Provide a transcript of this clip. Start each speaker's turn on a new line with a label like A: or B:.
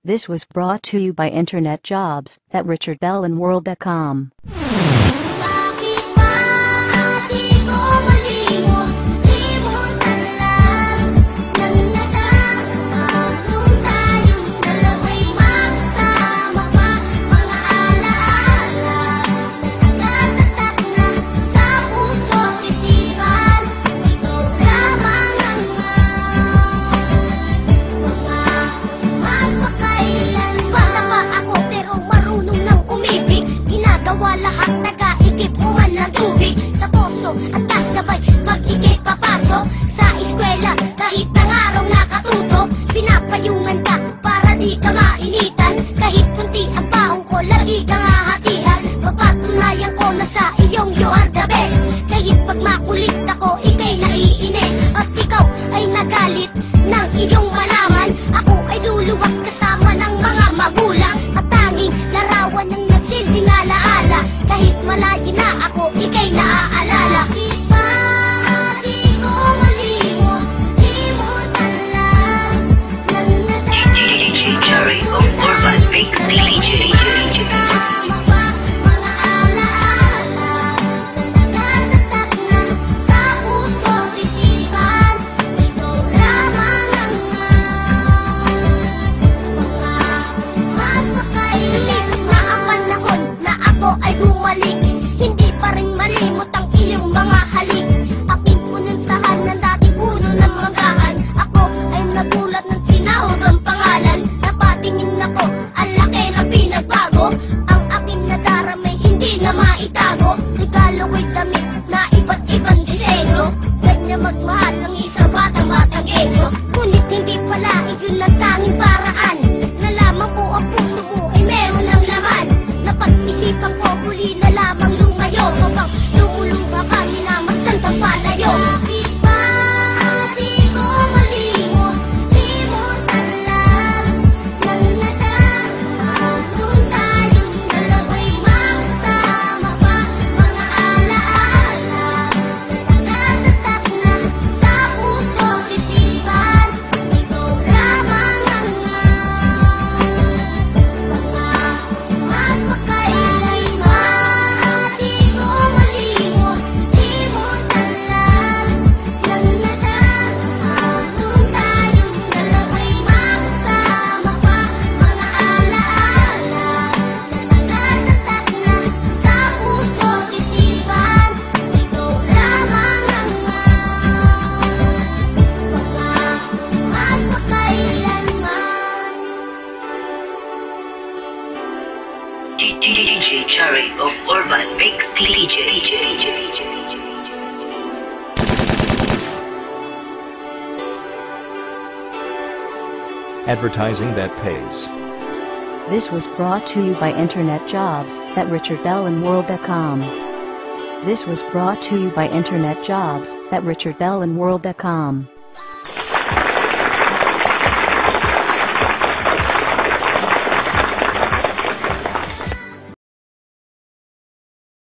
A: This was brought to you by Internet Jobs at richardbellandworld.com.
B: DJ Cherry of Urban Mix DJ.
C: Advertising that pays.
A: This was brought to you by Internet Jobs at richardbellandworld.com. This was brought to you by Internet Jobs at richardbellandworld.com.